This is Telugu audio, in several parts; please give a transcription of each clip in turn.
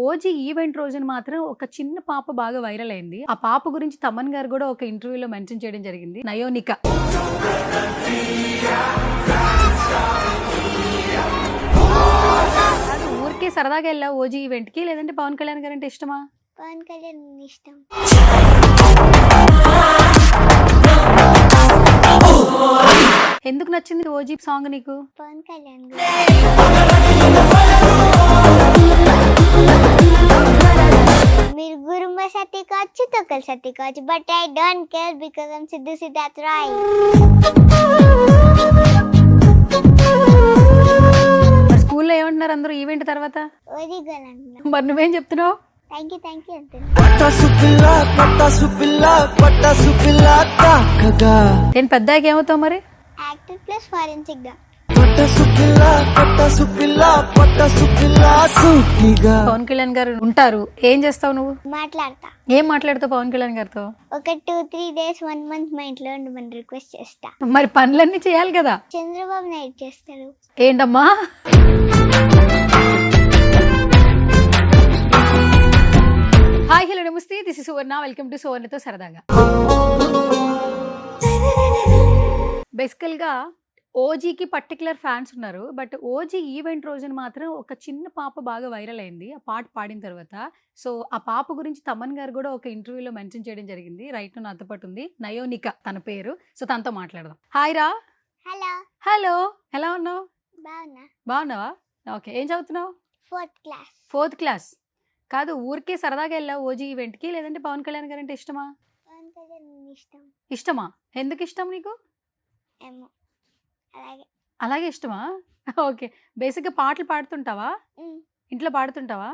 ఓజీ ఈవెంట్ రోజున మాత్రం ఒక చిన్న పాప బాగా వైరల్ అయింది. ఆ పాప గురించి తమన్ గారు కూడా ఒక ఇంటర్వ్యూలో మెన్షన్ చేయడం జరిగింది. నయోనిక. అది ఊరికే సరదాగా వెళ్ళావు ఓజీ ఈవెంట్ కి, లేదంటే పవన్ కళ్యాణ్ గారు అంటే ఇష్టమా? పవన్ కళ్యాణ్ ఇష్టం. ఎందుకు నచ్చింది ఓజీ సాంగ్ నీకు? పవన్ కళ్యాణ్ మీరు గురుంబ సత్తి కావచ్చు, తొక్కల సత్తి కావచ్చు, but I don't care because I'm Siddhu Siddharth Roy. స్కూల్లో ఏమంటున్నారు అందరూ ఈవెంట్ తర్వాత? ఓజీ గర్ల్ అంటున్నా. మరి నువ్వేం చెప్తున్నావు? థ్యాంక్ యూ అంటున్నా. నేను పెద్దగా ఏమవుతావు మరి? యాక్టర్ ప్లస్ ఫారెన్సిక్ గా. పవన్ కళ్యాణ్ గారు ఉంటారు, ఏం చేస్తావు నువ్వు? మాట్లాడతా. ఏం మాట్లాడతావు పవన్ కళ్యాణ్ గారితో? ఒక 2-3 days 1 month మా ఇంట్లో ఉండమని రిక్వెస్ట్ చేస్తా. మరి పనులన్నీ చేయాలి కదా. చంద్రబాబు నాయుడు చేస్తారు. ఏంటమ్మా? హాయ్ హలో నమస్తే, this is Suvarna, welcome to సువర్ణతో సరదాగా. బేసికల్ గా ఓజీకి పర్టికులర్ ఫ్యాన్స్ ఉన్నారు, బట్ ఓజీ ఈవెంట్ రోజున మాత్రం ఒక చిన్న పాప బాగా వైరల్ అయింది ఆ పాట పాడిన తర్వాత. సో ఆ పాప గురించి తమన్ గారు కూడా ఒక ఇంటర్వ్యూలో మెన్షన్ చేయడం జరిగింది. రైట్ నాతో పాటు ఉంది నయోనిక తన పేరు. సో తనతో మాట్లాడదాం. హాయ్ రా. హలో. హలో, ఎలా ఉన్నావు? బాగున్నా. బాగున్నావా? ఓకే, ఏం చదువుతున్నావు? 4th class. 4th class. కాదు ఊరికే సరదాగా వెళ్ళావు ఓజీ ఈవెంట్ కి, లేదంటే పవన్ కళ్యాణ్ గారు అంటే ఇష్టమా? పవన్ కళ్యాణ్ ఇష్టం. ఇష్టమా? ఎందుకు ఇష్టం నీకు? ఏమో అలాగే. అలాగే ఇష్టమా? ఓకే. బేసిక్గా పాటలు పాడుతుంటావా? ఇంట్లో పాడుతుంటావా?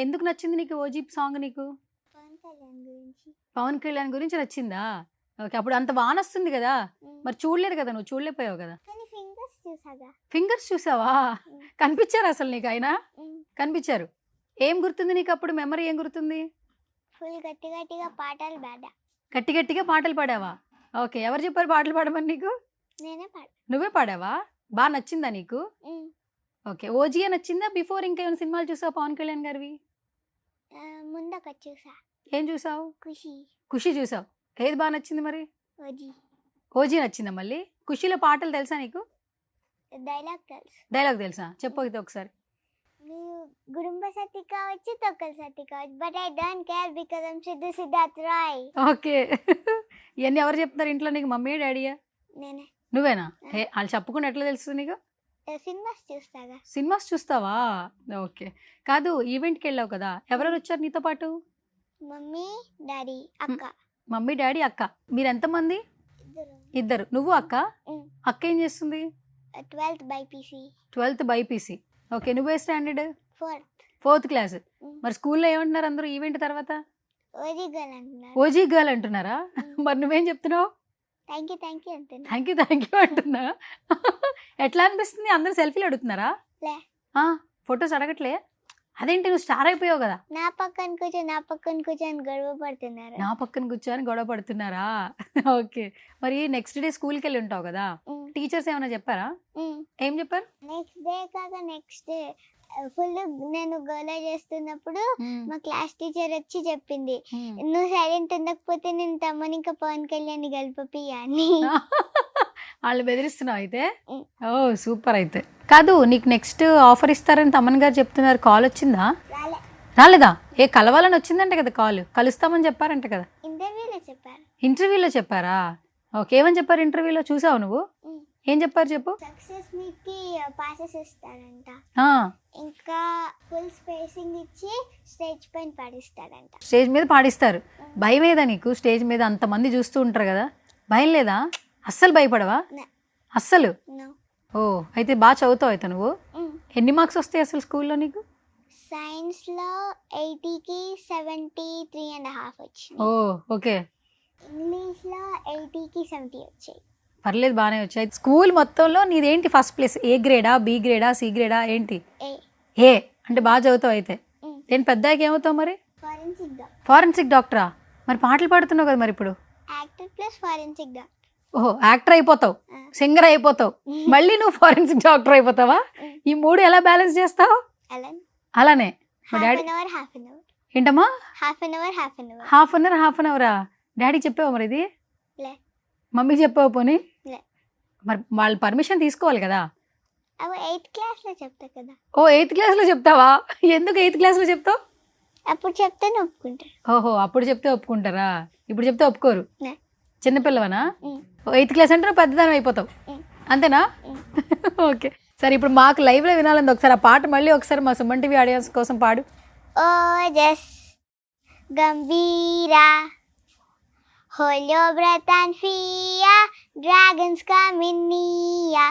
ఎందుకు నచ్చింది నీకు ఓజీ సాంగ్ నీకు? పవన్ కళ్యాణ్ గురించి. పవన్ కళ్యాణ్ గురించి నచ్చిందా? ఓకే. అప్పుడు అంత వాన వస్తుంది కదా, మరి చూడలేదు కదా, నువ్వు చూడలేకపోయావు కదా. కానీ ఫింగర్స్ చూసాగా. ఫింగర్స్ చూసావా? కనిపించారు అసలు నీకు ఆయన? కనిపించారు. ఏం గుర్తుంది నీకు అప్పుడు? మెమరీ ఏం గుర్తుంది? ఫుల్ గట్టి గట్టిగా పాటలు పాడా. గట్టి గట్టిగా పాటలు పాడావా? ఓకే. ఎవరు చెప్పారు పాటలు పాడమని నీకు? నేనే పాడా. నువ్వే పాడావా? బాగా నచ్చిందా నీకు? ఓకే. ఓజీ నచ్చిందా? బిఫోర్ ఇంకా ఏమైనా సినిమాలు చూసావు పవన్ కళ్యాణ్ గారివి? ముందొక చూసా. ఏం చూసావు? ఖుషి. ఖుషి చూసావు. ఏది బాగా నచ్చింది మరి? ఓజీ. ఓజీ నచ్చిందా మళ్ళీ? ఖుషిలో పాటలు తెలుసా నీకు? డైలాగ్ తెలుసు. డైలాగ్ తెలుసా? చెప్పు ఒకసారి. మీరు గురుంబ సత్తి కావచ్చు, తొక్కల సత్తి కావచ్చు, but I don't care because I'm Siddhu Siddharth Roy. Okay. ఇవన్నీ ఎవరు చెప్తారు ఇంట్లో నీకు? మమ్మీ డాడీయా? నేనే. నువ్వేనా? వాళ్ళు చెప్పకుండా ఎట్లా తెలుస్తుంది నీకు? సినిమాస్ చూస్తాగా. సినిమాస్ చూస్తావా? ఓకే. కాదు ఈవెంట్కి వెళ్ళావు కదా, ఎవరెవరు వచ్చారు నీతో పాటు? మమ్మీ, డాడీ, అక్క. మమ్మీ డాడీ అక్క. మీరు ఎంతమంది? ఇద్దరు. నువ్వు అక్క? అక్క ఏం చేస్తుంది? 12th BiPC. 12th BiPC. Okay. నువ్వే స్టాండర్డ్? 4th class. మరి స్కూల్లో ఏమంటున్నారు అందరూ ఈవెంట్ తర్వాత? ఓజీ గర్ల్ అంటున్నారు. ఓజీ గర్ల్ అంటున్నారా? మరి నువ్వేం చెప్తున్నావు? థ్యాంక్ యూ అంటున్నా. థ్యాంక్ యూ అంటున్నా. ఎట్లా అనిపిస్తుంది? అందరూ సెల్ఫీలు అడుగుతున్నారా? ఫొటోస్ అడగట్లే? అదేంటి, నువ్వు స్టార్ అయిపోయావు కదా. నా పక్కన కూర్చొని గొడవ పడుతున్నారు. నా పక్కన కూర్చొని గొడవ పడుతున్నారా? ఓకే. మరి నెక్స్ట్ డే స్కూల్కి వెళ్ళి ఉంటావు కదా, టీచర్స్ ఏమైనా చెప్పారా? ఏం చెప్పారు? నెక్స్ట్ డే కాక నెక్స్ట్ డే ఫుల్ నేను గోలా చేస్తున్నప్పుడు మా క్లాస్ టీచర్ వచ్చి చెప్పింది, నువ్వు సైలెంట్ ఉండకపోతే నేను తమ్మని ఇంకా పవన్ కళ్యాణ్ కలిపి అని. వాళ్ళు బెదిరిస్తున్నావు అయితే? ఓ సూపర్. అయితే కాదు, నీకు నెక్స్ట్ ఆఫర్ ఇస్తారని తమన్ గారు చెప్తున్నారు. కాల్ వచ్చిందా? రాలేదా? ఏ కలవాలని వచ్చిందంట కదా కాల్. కలుస్తామని చెప్పారంట కదా. ఇంటర్వ్యూలో చెప్పారా? ఓకే. ఏమని చెప్పారు ఇంటర్వ్యూలో? చూసావు నువ్వు? ఏం చెప్పారు చెప్పు. సక్సెస్ మీట్ కి పాసెస్ ఇస్తారంట, ఇంకా ఫుల్ స్పేసింగ్ ఇచ్చి స్టేజ్ పైన పాడిస్తారంట. స్టేజ్ మీద పాడిస్తారు. భయం ఏదా నీకు? స్టేజ్ మీద అంతమంది చూస్తూ ఉంటారు కదా, భయం లేదా? అస్సలు భయపడవా? అస్సలు? ఓ అయితే బాగా చదువుతావు అయితే నువ్వు. ఎన్ని మార్క్స్ వస్తాయి అసలు స్కూల్లో నీకు? సైన్స్ లో 80కి 73.5 వచ్చాయి. ఓ ఓకే. ఇంగ్లీష్ లో 80కి 70 వచ్చాయి. పర్లేదు, బాగానే వచ్చాయి. స్కూల్ మొత్తంలో నీదేంటి ఫస్ట్ ప్లేస్? ఏ గ్రేడా, బి గ్రేడా, సి గ్రేడా, ఏంటి? ఏ అంటే బాగా చదువుతావు అయితే. నేను పెద్దగా ఏమవుతావు మరి? ఫారెన్సిక్ డాక్టరా? మరి పాటలు పాడుతున్నావు కదా మరి ఇప్పుడు? Actor plus forensic doctor. ఓహో, యాక్టర్ అయిపోతావు, సింగర్ అయిపోతావు, మళ్ళీ నువ్వు ఫారెన్సిక్ డాక్టర్ అయిపోతావా? ఈ మూడు ఎలా బ్యాలెన్స్ చేస్తావు? అలానే. మా half daddy an hour half an hour ఏంటమ్మా half an hour half an hour half an అవరా డాడీకి చెప్పావా మరి ఇది లే మమ్మీకి చెప్పావు పోనీ లే మరి వాళ్ళు పర్మిషన్ తీసుకోవాలి కదా అవి 8th క్లాస్లో చెప్తా కదా ఓ 8th క్లాస్లో చెప్తావా ఎందుకు 8th క్లాస్లో చెప్తావు అప్పుడు చెప్తే ఒప్పుకుంటారు ఓహో అప్పుడు చెప్తే ఒప్పుకుంటారా ఇప్పుడు చెప్తే ఒప్పుకోరు లే. చిన్నపిల్లవనా ఉమ్, 8th క్లాస్ అంటే నువ్వు పెద్దదానం అయిపోతావు ఉమ్, అంతేనా ఉమ్. ఓకే సరే ఇప్పుడు మాకు లైవ్లో వినాలండి ఒకసారి ఆ పాట మళ్ళీ ఒకసారి మా సుమన్ టీవీ ఆడియన్స్ కోసం పాడు Ojas గంభీరా hold your breath and fear dragons come in near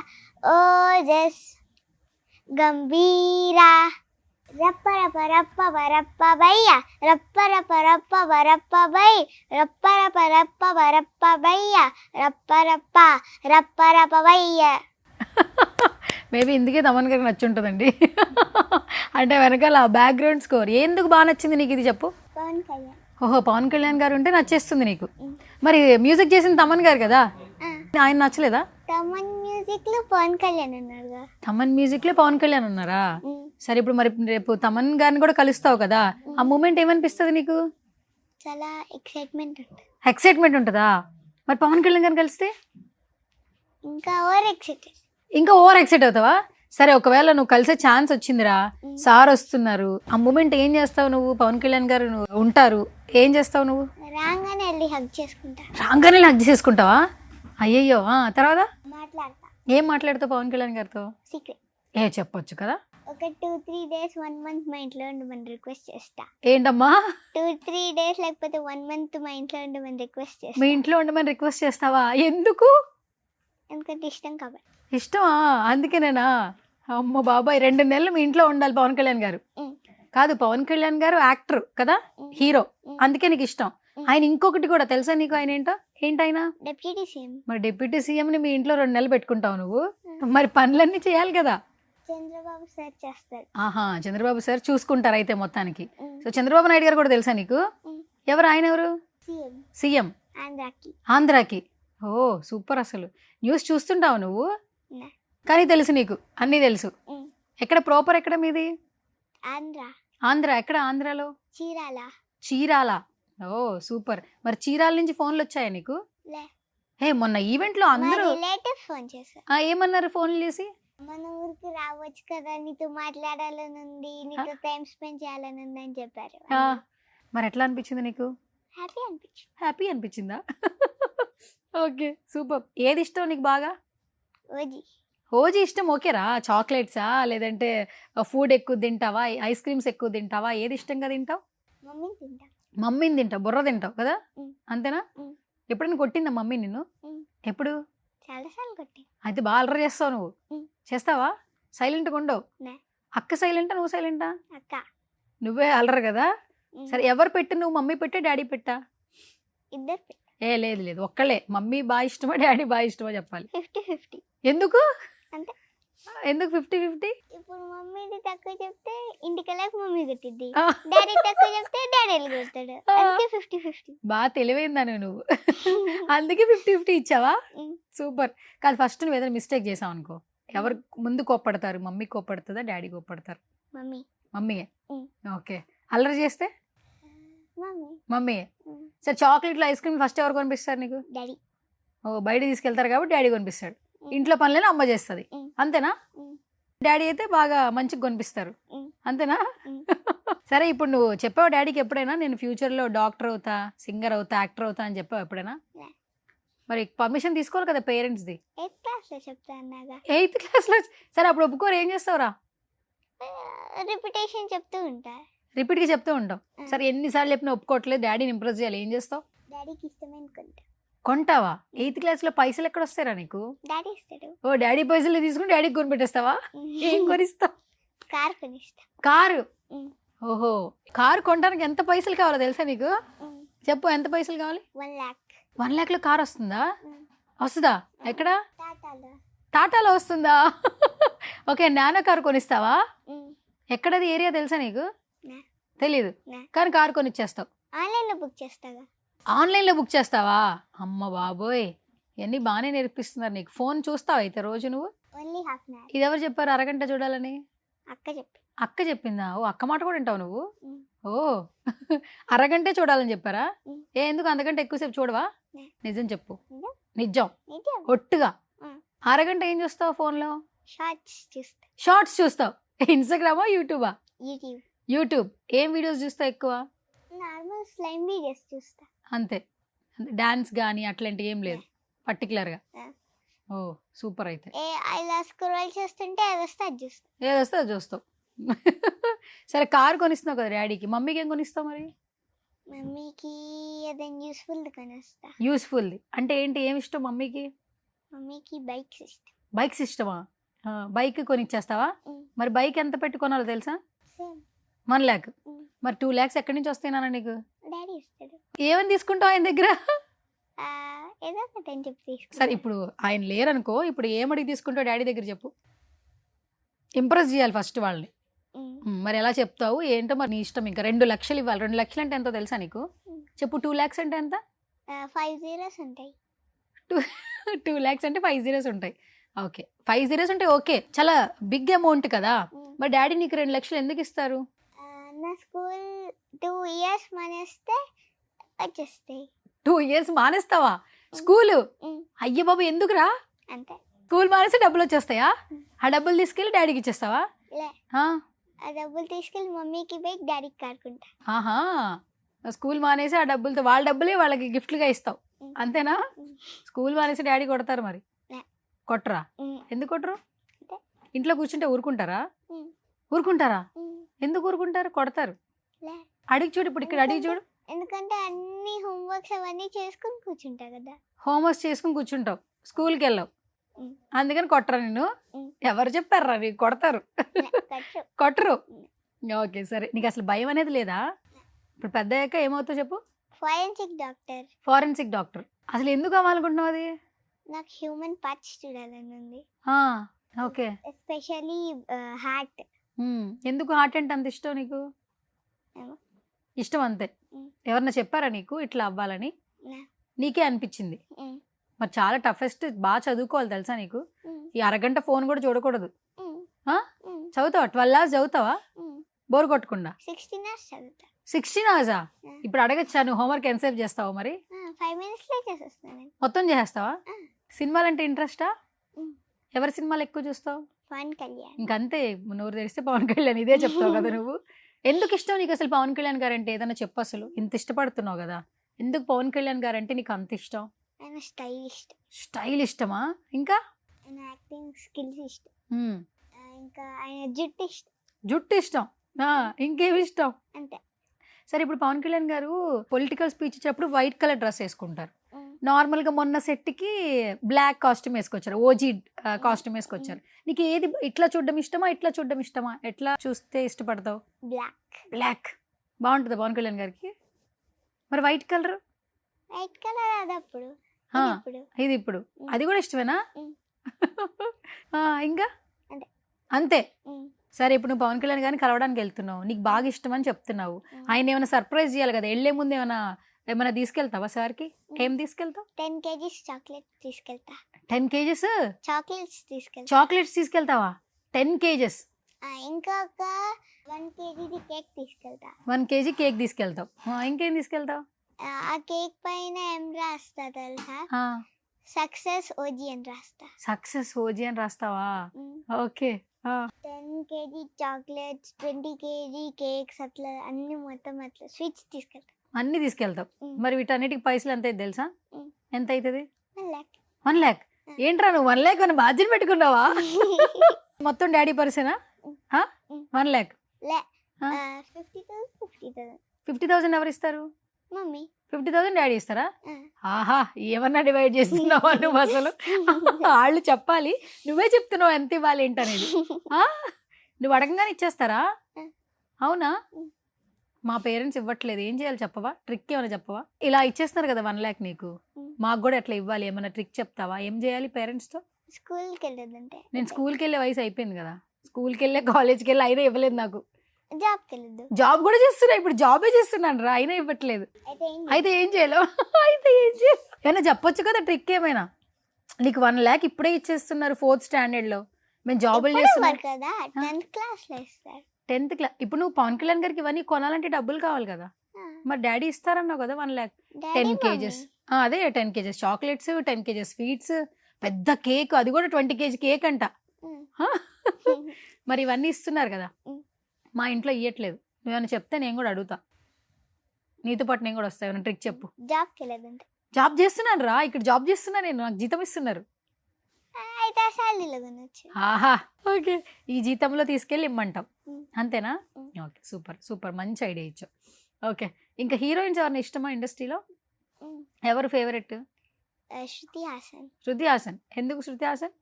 Ojas గంభీరా రప్ప రప్ప రప్ప వరప్ప బయ్య రప్ప రప్ప రప్ప వరప్ప బై రప్ప రప్ప రప్ప వరప్ప బయ్య రప్ప రప్ప రప్ప రప్ప బయ్య మేబీ ఇందుకే తమన్ గారికి నచ్చి ఉంటుందండి అంటే వెనకాల బ్యాక్గ్రౌండ్ స్కోర్ ఎందుకు బాగా నచ్చింది నీకు ఇది చెప్పు పవన్ కళ్యాణ్ ఓహో పవన్ కళ్యాణ్ గారు ఉంటే నచ్చేస్తుంది నీకు మరి మ్యూజిక్ చేసింది తమన్ గారు కదా ఆయన నచ్చలేదా తమన్ మ్యూజిక్ లో పవన్ కళ్యాణ్ ఉన్నారుగా తమన్ మ్యూజిక్ లో పవన్ కళ్యాణ్ ఉన్నారా సరే ఇప్పుడు మరి రేపు తమన్ గారిని కూడా కలుస్తావు కదా ఆ మూమెంట్ ఏమనిపిస్తుంది నీకు చాలా ఎక్సైట్మెంట్ ఉంటుంది ఎక్సైట్మెంట్ ఉంటుందా మరి పవన్ కళ్యాణ్ గారిని కలిస్తే ఇంకా ఓవర్ ఎక్సైటెడ్ ఇంకా ఓవర్ ఎక్సైట్ అవుతావా సరే ఒకవేళ నువ్వు కలిసే ఛాన్స్ వచ్చిందిరా సార్ వస్తున్నారు ఆ మూమెంట్ ఏం చేస్తావు నువ్వు పవన్ కళ్యాణ్ గారు ఉంటారు ఏం చేస్తావు నువ్వు రాగానే వెళ్ళి హగ్ చేసుకుంటా రాగానే హగ్ చేసుకుంటావా అయ్యయ్యో తర్వాత మాట్లాడతా ఏం మాట్లాడతావు పవన్ కళ్యాణ్ గారితో సీక్రెట్ చెప్పొచ్చు కదా ఒక 2-3 days 1 month మా ఇంట్లో ఉండమని రిక్వెస్ట్ చేస్తా ఏంటమ్మా 2-3 days లేకపోతే 1 month మా ఇంట్లో ఉండమని రిక్వెస్ట్ చేస్తా మీ ఇంట్లో ఉండమని రిక్వెస్ట్ చేస్తావా ఎందుకు ఎందుకంటే ఇష్టం కాబట్టి ఇష్టమా అందుకేనేనా అమ్మ బాబాయ్ 2 నెలలు మీ ఇంట్లో ఉండాలి పవన్ కళ్యాణ్ గారు కాదు పవన్ కళ్యాణ్ గారు యాక్టర్ కదా హీరో అందుకే నీకు ఇష్టం ఆయన ఇంకొకటి కూడా తెలుసా నీకు ఆయన ఏంటైనా డిప్యూటీ సీఎం మరి డిప్యూటీ సీఎంని మీ ఇంట్లో 2 నెలలు పెట్టుకుంటావు నువ్వు మరి పనులన్నీ చేయాలి కదా చంద్రబాబు సార్ చేస్తారు ఆహా చంద్రబాబు సార్ చూసుకుంటారు అయితే మొత్తానికి సో చంద్రబాబు నాయుడు గారు కూడా తెలుసా నీకు ఎవరు ఆయన ఎవరు సీఎం సీఎం ఆంధ్రాకి ఓ సూపర్ అసలు న్యూస్ చూస్తుంటావు నువ్వు కానీ తెలుసు నీకు అన్నీ తెలుసు ఎక్కడ ప్రాపర్ ఎక్కడ మీది ఆంధ్ర ఎక్కడ ఆంధ్రాలో చీరాల ఓ సూపర్ మరి చీరాల నుంచి ఫోన్లు వచ్చాయా నీకు మొన్న ఈవెంట్లో అందరూ రిలేటివ్స్ ఫోన్ చేశారు ఏమన్నారు ఫోన్లు చేసి మన ఊరికి రావచ్చు కదా నీతో మాట్లాడాలని ఉంది నీతో టైం స్పెండ్ చేయాలని ఉంది అని చెప్పారు మరి ఎట్లా అనిపించింది నీకు హ్యాపీ అనిపించిందా ఓకే సూపర్ ఏది ఇష్టం నీకు బాగా ఓజీ ఇష్టం ఓకేరా చాక్లెట్సా లేదంటే ఫుడ్ ఎక్కువ తింటావా ఐస్ క్రీమ్స్ ఎక్కువ తింటావా ఏది ఇష్టంగా తింటావు మమ్మీని తింటావు బుర్ర తింటావు కదా అంతేనా ఎప్పుడైనా కొట్టిందా మమ్మీ నిన్ను ఎప్పుడు అయితే బాగా అల్లరి చేస్తావు నువ్వు చేస్తావా సైలెంట్గా ఉండవు అక్క సైలెంటా నువ్వు సైలెంటా నువ్వే అల్లరు కదా సరే ఎవరు పెట్టు నువ్వు మమ్మీ పెట్టా డాడీ పెట్టా లేదు ఒక్కళ్ళే మమ్మీ బాగా ఇష్టమా డాడీ బాగా ఇష్టమా చెప్పాలి 50-50 ఎందుకు అంటే ఎందుకు 50-50 ఇప్పుడు మమ్మీది తక్కువ చెప్తే ఇంటికెళ్ళాక మమ్మీ కొట్టిద్ది డాడీ తక్కువ చెప్తే డాడీ కొడతాడు అందుకే 50-50 బాగా తెలివైందాను నువ్వు అందుకే 50-50 ఇచ్చావా సూపర్ కాదు ఫస్ట్ నువ్వు ఏదైనా మిస్టేక్ చేసావు అనుకో ఎవరు ముందు కోప్పడతారు మమ్మీ కోప్పడుతుందా డాడీ కోప్పడతారు మమ్మీయే ఓకే అల్లరి చేస్తే మమ్మీయే సరే చాక్లెట్లు ఐస్ క్రీమ్ ఫస్ట్ ఎవరు కొనిపిస్తారు నీకు డాడీ బయట తీసుకెళ్తారు కాబట్టి డాడీ కొనిపిస్తాడు ఇంట్లో పనులైనా అమ్మ చేస్తుంది అంతేనా డాడీ అయితే బాగా మంచిగా కొనిపిస్తారు అంతేనా సరే ఇప్పుడు నువ్వు చెప్పావు డాడీకి ఎప్పుడైనా నేను ఫ్యూచర్లో డాక్టర్ అవుతా సింగర్ అవుతా యాక్టర్ అవుతా అని చెప్పావు ఎప్పుడైనా మరి పర్మిషన్ తీసుకోవాలి కదా పేరెంట్స్ది 8th క్లాస్లో సరే అప్పుడు ఒప్పుకోరు ఏం చేస్తావురా రిపిటేషన్ రిపీట్గా చెప్తూ ఉంటావు సరే ఎన్నిసార్లు చెప్పినా ఒప్పుకోవట్లేదు డాడీని ఇంప్రెస్ చేయాలి ఏం చేస్తావు డాడీకి ఇష్టమైన కొంటావా 8th క్లాస్లో పైసలు ఎక్కడ వస్తారా నీకు డాడీ ఇస్తాడు ఓ డాడీ పైసలు తీసుకుని డాడీకి కొని పెట్టేస్తావా ఏం కొనిస్తావు కారు ఓహో కారు కొనడానికి ఎంత పైసలు కావాలో తెలుసా నీకు చెప్పు ఎంత పైసలు కావాలి 1 lakh లో కారు వస్తుందా ఎక్కడ టాటాలో వస్తుందా ఓకే నానో కారు కొనిస్తావా ఎక్కడది ఏరియా తెలుసా నీకు తెలీదు కానీ కారు కొనిచ్చేస్తావు ఆన్లైన్లో బుక్ చేస్తావా అమ్మ బాబోయ్ ఇవన్నీ బాగానే నేర్పిస్తున్నారు నీకు ఫోన్ చూస్తావా అయితే రోజు నువ్వు ఇది ఎవరు చెప్పారు అరగంట చూడాలని అక్క చెప్పి. అక్క చెప్పిందా? ఓ అక్క మాట కూడా వింటావు నువ్వు? ఉమ్. ఓ అరగంటే చూడాలని చెప్పారా? ఉమ్. ఎందుకు అంతకంటే ఎక్కువసేపు చూడవా? లే. నిజం చెప్పు. నిజం. నిజం నిజం. ఒట్టుగా. ఆ. అరగంట ఏం చూస్తావు ఫోన్లో? షార్ట్స్ చూస్తా. షార్ట్స్ చూస్తావు. ఇన్స్టాగ్రామా యూట్యూబా? యూట్యూబ్. యూట్యూబ్. ఏం వీడియోస్ చూస్తావు ఎక్కువ? నార్మల్ స్లైమ్ వీడియోస్ చూస్తా. అంతే. డాన్స్ కానీ అట్లాంటివి ఏం లేదు పర్టికులర్గా? ఆ. ఓ సూపర్ అయితే. ఇలా స్క్రోల్ చేస్తుంటే అది వస్తే అది చూస్తా. ఏదొస్తే అది చూస్తావు. సరే కారు కొనిస్తున్నావు కదా డాడీకి, మమ్మీకి ఏం కొనిస్తావు మరి? మమ్మీకి ఏదైనా యూస్ఫుల్ కొనిస్తా. యూస్ఫుల్ది అంటే ఏంటి? ఏమి ఇష్టం మమ్మీకి? మమ్మీకి బైక్స్ ఇష్టం. బైక్స్ ఇష్టమా? బైక్ కొనిచ్చేస్తావా? ఉమ్. మరి బైక్ ఎంత పెట్టి కొనాలో తెలుసా? సేమ్. 1 lakh. ఉమ్. మరి 2 lakhs ఎక్కడి నుంచి వస్తాయినా నీకు? డాడీ ఇస్తాడు. ఏమని తీసుకుంటావు ఆయన దగ్గర? ఏదో ఒకటి అని చెప్పి తీసుకుంటా. సరే ఇప్పుడు ఆయన లేరనుకో, ఇప్పుడు ఏమడిగి తీసుకుంటావు డాడీ దగ్గర చెప్పు. ఇంప్రెస్ చేయాలి ఫస్ట్ వాళ్ళని. మరి ఎలా చెప్తావు ఏంటో మరి నీ ఇష్టం. ఇంకా 2 లక్షలు ఇవ్వాలి. 2 లక్షలు అంటే ఎంతో తెలుసా నీకు? చెప్పు. 2 lakhs అంటే ఎంత? 5 zeros ఉంటాయి. 2 lakhs అంటే 5 zeros ఉంటాయి. ఓకే 5 zeros అంటే ఓకే, చాలా బిగ్ అమౌంట్ కదా. మరి డాడీ నీకు 2 లక్షలు ఎందుకు ఇస్తారు? నా స్కూల్ 2 years మానేస్తే వచ్చేస్తాయి. 2 years మానేస్తావా స్కూలు? అయ్య బాబు ఎందుకురా? అంతే. స్కూల్ మానేస్తే డబ్బులు వచ్చేస్తాయా? ఆ డబ్బులు తీసుకెళ్ళి డాడీకి ఇచ్చేస్తావా? లే, ఆ డబ్బులు తీసుకెళ్ళి మమ్మీకి బైక్ డాడీకి కారుకుంటా. ఆహా, స్కూల్ మానేసి ఆ డబ్బులతో వాళ్ళ డబ్బులే వాళ్ళకి గిఫ్ట్లుగా ఇస్తావు అంతేనా? స్కూల్ మానేసి డాడీ కొడతారు మరి? కొట్టరా? ఎందుకు కొట్టరు? ఇంట్లో కూర్చుంటే ఊరుకుంటారా? ఊరుకుంటారా? ఎందుకు ఊరుకుంటారు? కొడతారు. అడిగి చూడు, ఇప్పుడు ఇక్కడ అడిగి చూడు. ఎందుకంటే అన్ని హోంవర్క్స్ అవన్నీ చేసుకుని కూర్చుంటా కదా. హోంవర్క్స్ చేసుకుని కూర్చుంటావు, స్కూల్కి వెళ్ళావు, అందుకని కొట్టరా నిన్ను? ఎవరు చెప్పారా నీకు కొడతారు? కొట్టరు. ఓకే సరే, నీకు అసలు భయం అనేది లేదా? ఇప్పుడు పెద్ద అయ్యాక ఏమవుతావు చెప్పు? Forensic doctor. Forensic doctor. అసలు ఎందుకు అవ్వాలనుకుంటున్నావు అది? నాకు హ్యూమన్ పార్ట్స్ చూడాలని ఉంది. ఓకే. Especially heart. ఎందుకు హార్ట్ అంటే అంత ఇష్టం నీకు? ఇష్టం అంతే. ఎవరన్నా చెప్పారా నీకు ఇట్లా అవ్వాలని? నీకే అనిపించింది? మరి చాలా టఫెస్ట్. బాగా చదువుకోవాలి తెలుసా నీకు? ఈ అరగంట ఫోన్ కూడా చూడకూడదు. చదువుతావా? 12 hours చదువుతావా బోర్ కొట్టకుండా? 16 hours చదువుతా. 16 hours? ఇప్పుడు అడగచ్చా నువ్వు హోంవర్క్ ఎంతసేపు చేస్తావు మరి? 5 minutes చేసేస్తాను. మొత్తం చేసేస్తావా? సినిమాలు అంటే ఇంట్రెస్టా? ఎవరి సినిమాలు ఎక్కువ చూస్తావు? పవన్ కళ్యాణ్. ఇంకంతే, నోరు తెరిస్తే పవన్ కళ్యాణ్ ఇదే చెప్తావు కదా నువ్వు. ఎందుకు ఇష్టం నీకు అసలు పవన్ కళ్యాణ్ గారు అంటే? ఏదైనా చెప్పు. అసలు ఇంత ఇష్టపడుతున్నావు కదా, ఎందుకు పవన్ కళ్యాణ్ గారు అంటే నీకు అంత ఇష్టం? ఆయన స్టైల్ ఇష్టం. స్టైల్ ఇష్టమా? ఇంకా ఆయన యాక్టింగ్ స్కిల్స్ ఇష్టం. ఇంకా ఆయన జుట్టు ఇష్టం. జుట్టు ఇష్టం. ఇంకేమి ఇష్టం? అంతే. సరే ఇప్పుడు పవన్ కళ్యాణ్ గారు పొలిటికల్ స్పీచ్ ఇచ్చినప్పుడు వైట్ కలర్ డ్రెస్ వేసుకుంటారు. నార్మల్గా మొన్న సెట్కి బ్లాక్ కాస్ట్యూమ్ వేసుకొచ్చారు, ఓజీ కాస్ట్యూమ్ వేసుకొచ్చారు. నీకు ఏది ఇట్లా చూడడం ఇష్టమా ఇట్లా చూడడం ఇష్టమా? ఎట్లా చూస్తే ఇష్టపడతావు? బ్లాక్. బ్లాక్ బాగుంటుందా పవన్ కళ్యాణ్ గారికి? మరి వైట్ కలర్? వైట్ కలర్ అది అప్పుడు, ఇది ఇప్పుడు. అది కూడా ఇష్టమేనా? ఇంకా అంతే. అంతే. సరే ఇప్పుడు నువ్వు పవన్ కళ్యాణ్ గారిని కలవడానికి వెళ్తున్నావు, నీకు బాగా ఇష్టం అని చెప్తున్నావు. ఆయన ఏమైనా సర్ప్రైజ్ చేయాలి కదా, వెళ్లే ముందు ఏమైనా తీసుకెళ్తావా సార్కి? ఏం తీసుకెళ్తావు? 10 kgs చాక్లెట్ తీసుకెళ్తా. 10 kgs చాక్లెట్స్ తీసుకెళ్తా. చాక్లెట్స్ తీసుకెళ్తావా? 10 kgs. ఇంకా ఒక 1 kg కేక్ తీసుకెళ్తా. 1 kg కేక్ తీసుకెళ్తావు. ఇంకేం తీసుకెళ్తావు? ఆ కేక్ పైన ఏం రాస్తా తెలుసా? సక్సెస్ ఓజీ అని రాస్తా. సక్సెస్ ఓజీ అని రాస్తావా? Okay. 10 kg chocolates, 20 kg cakes, అట్లా అన్ని మొత్తం అట్లా స్వీట్స్ తీసుకెళ్తా. అన్ని తీసుకెళ్తావు. మరి వీటన్నిటికి పైసలు ఎంత అయితే తెలుసా? ఎంత అవుతుంది? 1 lakh. 1 lakh? ఏంట్రా నువ్వు 1 lakh అని మార్జిన్ పెట్టుకున్నావా? మొత్తం డాడీ పర్సేనా? 1 lakh? 50,000. 50,000 ఎవరు ఇస్తారు? మమ్మీ. 50,000 డాడీ ఇస్తారా? ఆహా, ఏమన్నా డివైడ్ చేస్తున్నావా నువ్వు? అసలు వాళ్ళు చెప్పాలి, నువ్వే చెప్తున్నావు ఎంత ఇవ్వాలి ఏంటనేది. నువ్వు అడగంగానే ఇచ్చేస్తారా? అవునా? మా పేరెంట్స్ ఇవ్వట్లేదు, ఏం చేయాలి చెప్పవా? ట్రిక్ ఏమైనా చెప్పవా? ఇలా ఇచ్చేస్తున్నారు కదా 1 lakh నీకు, మాకు కూడా ఎట్లా ఇవ్వాలి, ఏమైనా ట్రిక్ చెప్తావా? ఏం చేయాలి పేరెంట్స్తో? స్కూల్కి వెళ్ళదంటే. నేను స్కూల్కి వెళ్ళే వయసు అయిపోయింది కదా, స్కూల్కి వెళ్ళే కాలేజ్కి వెళ్ళి అయినా ఇవ్వలేదు నాకు. జాబ్కి వెళ్ళదు. జాబ్ కూడా చేస్తున్నా, ఇప్పుడు జాబే చేస్తున్నాను రా, అయినా ఇవ్వట్లేదు. అయితే ఏం చేయలేవు? అయితే ఏం చేయాలి? ఏమైనా చెప్పొచ్చు కదా ట్రిక్ ఏమైనా? నీకు 1 lakh ఇప్పుడే ఇచ్చేస్తున్నారు 4th standardలో, మేము జాబులు ఇప్పుడు చేస్తున్నాం ఇవ్వరు కదా 10th క్లాస్ లో ఇస్తారు. 10th class. ఇప్పుడు నువ్వు పవన్ కళ్యాణ్ గారికి ఇవన్నీ కొనాలంటే డబ్బులు కావాలి కదా, మరి డాడీ ఇస్తారన్నావు కదా 1 lakh. 10 kgs అదే 10 kgs చాక్లెట్స్, 10 kgs స్వీట్స్, పెద్ద కేక్, అది కూడా 20 kg కేక్ అంట. మరి ఇవన్నీ ఇస్తున్నారు కదా, మా ఇంట్లో ఇవ్వట్లేదు. నువ్వేమైనా చెప్తే నేను కూడా అడుగుతా, నీతో పాటు నేను కూడా వస్తా. ఏమైనా ట్రిక్ చెప్పు. జాబ్ కెళ్ళదంటే జాబ్ చేస్తున్నాను రా, ఇక్కడ జాబ్ చేస్తున్నా నేను, నాకు జీతం ఇస్తున్నారు. అయితే ఆ శాలరీలో కొనొచ్చు. ఆహా, ఓకే, ఈ జీతంలో తీసుకెళ్ళి ఇమ్మంటాం Mm. అంతేనా? Mm. ఓకే, సూపర్ సూపర్, మంచి ఐడియా ఇచ్చావు. ఓకే, ఇంకా హీరోయిన్స్ ఎవరిని ఇష్టమా ఇండస్ట్రీలో? ఎవరు ఫేవరెట్? శృతి హాసన్. శృతి హాసన్. ఎందుకు శృతి హాసన్?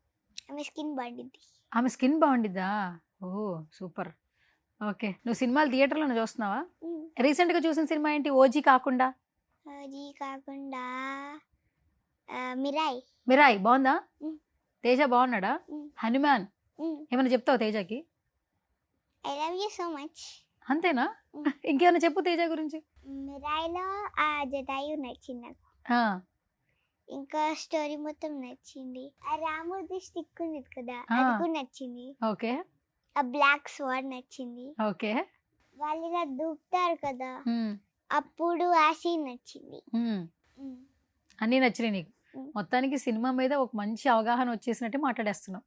ఆమె స్కిన్ బాగుంటుంది. ఆమె స్కిన్ బాగుండిద్దా? ఓ సూపర్. ఓకే, నువ్వు సినిమాలు థియేటర్లో చూస్తున్నావా? రీసెంట్గా చూసిన సినిమా ఏంటి, ఓజీ కాకుండా? అది కాకుండా మిరాయి. మిరాయి బాగుందా? Mm. తేజ బాగున్నాడా? హనుమాన్ ఏమైనా చెప్తావు తేజకి? I love you so much. అంతేనా? ఇంకేమైనా చెప్పు తేజ గురించి. మిరాయిలో ఆ జటాయు నచ్చింది నాకు. ఆ, ఇంకా స్టోరీ మొత్తం నచ్చింది. ఆ రాముడి స్టిక్ ఉంది కదా, ఆ. అది కూడా నచ్చింది. ఓకే ఆ బ్లాక్ స్వాడ్ నచ్చింది. ఓకే. వాళ్ళు ఇలా దూకుతారు కదా, ఉమ్, అప్పుడు ఆ సీన్ నచ్చింది. ఉమ్. అన్నీ నచ్చినాయి నీకు. మొత్తానికి సినిమా మీద ఒక మంచి అవగాహన వచ్చేసినట్టే మాట్లాడేస్తున్నావు.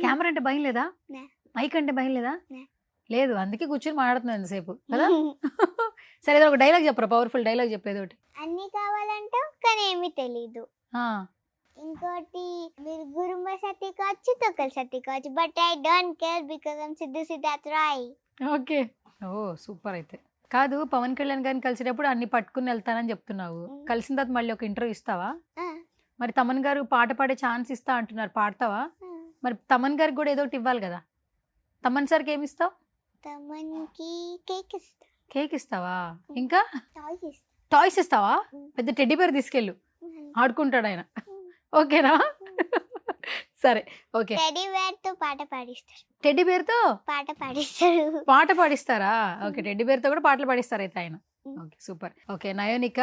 కెమెరా అంటే భయం లేదా? నే. మైక్ అంటే భయం లేదా? నే. లేదు, అందుకే కూర్చొని మాట్లాడుతున్నావు ఎంతసేపు కదా. సరే, ఏదో ఒక డైలాగ్ చెప్పరా, పవర్ఫుల్ డైలాగ్ చెప్పేది ఒకటి. అన్ని కావాలంటావు కానీ ఏమీ తెలీదు. ఆ, ఇంకోటి, మీరు గురుంబ సత్తి కావచ్చు, తొక్కల సత్తి కావచ్చు, but I don't care because I'm Siddhu Siddharth Roy. Okay. Oh super. అయితే కాదు, పవన్ కళ్యాణ్ గారిని కలిసేటప్పుడు అన్ని పట్టుకుని వెళ్తానని చెప్తున్నావు, కలిసిన తర్వాత మళ్ళీ ఒక ఇంటర్వ్యూ ఇస్తావా? మరి తమన్ గారు పాట పాడే ఛాన్స్ ఇస్తా అంటున్నారు, పాడతావా? మరి తమన్ గారికి కూడా ఏదో ఒకటి ఇవ్వాలి కదా. తమన్ సార్కి ఏమి ఇస్తావు? తమన్కి కేక్ ఇస్తా. కేక్ ఇస్తావా? ఇంకా టాయ్స్ ఇస్తా. టాయ్స్ ఇస్తావా? పెద్ద టెడ్డీ బేర్ తీసుకెళ్ళు, ఆడుకుంటాడు ఆయన. ఓకేనా? సరే, ఓకే. టెడ్డీ బేర్ తో పాట పాడిస్తారు. టెడ్డీ బేర్తో పాట పాడిస్తారు. పాట పాడిస్తారా? ఓకే, టెడ్డీ బేర్తో కూడా పాటలు పాడిస్తారు అయితే ఆయన. Okay, super. ఓకే, నయోనిక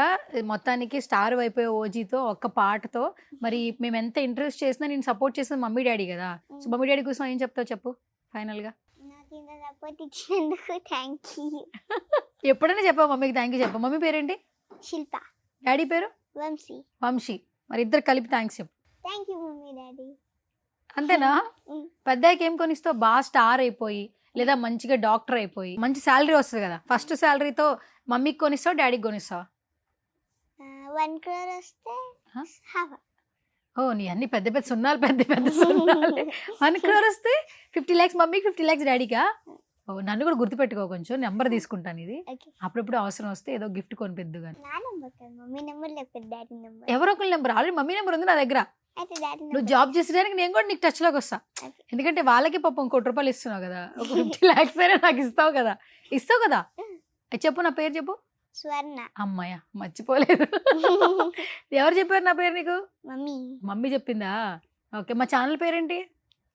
మొత్తానికి స్టార్ అయిపోయే ఓజీతో ఒక్క పాటతో మరి మేము ఎంత ఇంట్రెస్ట్ చేసినా నేను సపోర్ట్ చేసిన మమ్మీ డాడీ కదా. సో మమ్మీ డాడీ కోసం ఏం చెప్తావు చెప్పు ఫైనల్ గా. నాకు ఇంత సపోర్ట్ ఇచ్చినందుకు థ్యాంక్ యూ. ఎప్పుడైనా చెప్పావు మమ్మీకి థ్యాంక్ యూ చెప్పు. మమ్మీ పేరేంటి? శిల్ప. డాడీ పేరు? వంశీ. వంశీ. మరి ఇద్దరు కలిపి థ్యాంక్స్ చెప్పు. Thank you mummy daddy. అంతేనా? పెద్దకి ఏం కొనిస్తావు? బాగా స్టార్ అయిపోయి లేదా మంచిగా డాక్టర్ అయిపోయి మంచి శాలరీ వస్తుంది కదా, ఫస్ట్ శాలరీతో మమ్మీకి కొనిస్తావు డాడీకి కొనిస్తావా? 1 crore వస్తే హవా. ఓ నీ అన్ని పెద్ద పెద్ద సున్నాలు, పెద్ద పెద్ద సున్నాలు. 1 crore వస్తే 50 lakhs మమ్మీకి, 50 lakhs డాడీకా? ఓ నన్ను కూడా గుర్తుపెట్టుకో, కొంచెం నెంబర్ తీసుకుంటాను ఇది. ఓకే. అప్పుడప్పుడు అవసరం వస్తే ఏదో గిఫ్ట్ కొనిపెద్దు కానీ. నా నెంబర్ కాదు మమ్మీ నెంబర్, లేకపోతే డాడీ నెంబర్. ఎవరో ఒకరి నెంబర్, ఆల్రెడీ మమ్మీ నెంబర్ ఉంది నా దగ్గర. అయితే డాడీ నువ్వు నెంబర్. జాబ్ చేసేదానికి నేను కూడా నీకు టచ్లోకి వస్తా. ఓకే. ఎందుకంటే వాళ్ళకి పాపం 1 కోటి రూపాయలు ఇస్తున్నావు కదా, ఒక 50 lakhs అయినా నాకు ఇస్తావు కదా. ఇస్తావు కదా? చెప్పు, నా పేరు చెప్పు. స్వర్ణ. అమ్మాయ మర్చిపోలేదు. ఎవరు చెప్పారు నా పేరు నీకు? మమ్మీ. మమ్మీ చెప్పిందా? ఓకే, మా ఛానల్ పేరేంటి?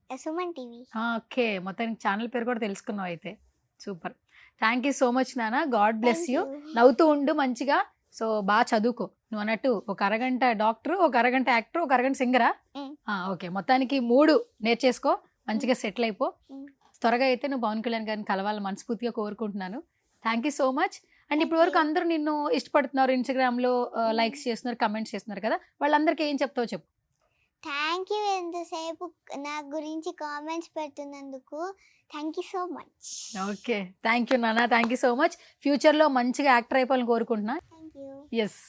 సుమన్ టీవీ. ఓకే, మొత్తానికి ఛానల్ పేరు కూడా తెలుసుకున్నావు అయితే. Super. Thank you so much నాన్న, గాడ్ బ్లెస్ యూ. నవ్వుతూ ఉండు మంచిగా. సో బాగా చదువుకో, నువ్వు అన్నట్టు ఒక అరగంట డాక్టర్, ఒక అరగంట యాక్టర్, ఒక అరగంట సింగరా? ఓకే, మొత్తానికి 3 నేర్చేసుకో, మంచిగా సెటిల్ అయిపో. త్వరగా అయితే నువ్వు పవన్ కళ్యాణ్ గారిని కలవాలని మనస్ఫూర్తిగా కోరుకుంటున్నాను. Thank you so much. And ఇప్పటి వరకు అందరూ నిన్ను ఇష్టపడుతున్నారు, ఇన్స్టాగ్రామ్లో లైక్స్ చేస్తున్నారు, కమెంట్స్ చేస్తున్నారు కదా, వాళ్ళందరికీ ఏం చెప్తావు చెప్పు. థ్యాంక్ యూ, ఎంతసేపు నా గురించి కామెంట్స్ పెడుతున్నందుకు thank you so much. Okay, thank you నాన్న, థ్యాంక్ యూ సో మచ్. ఫ్యూచర్లో మంచిగా యాక్టర్ అయిపోవాలని కోరుకుంటున్నా. Thank you. ఎస్.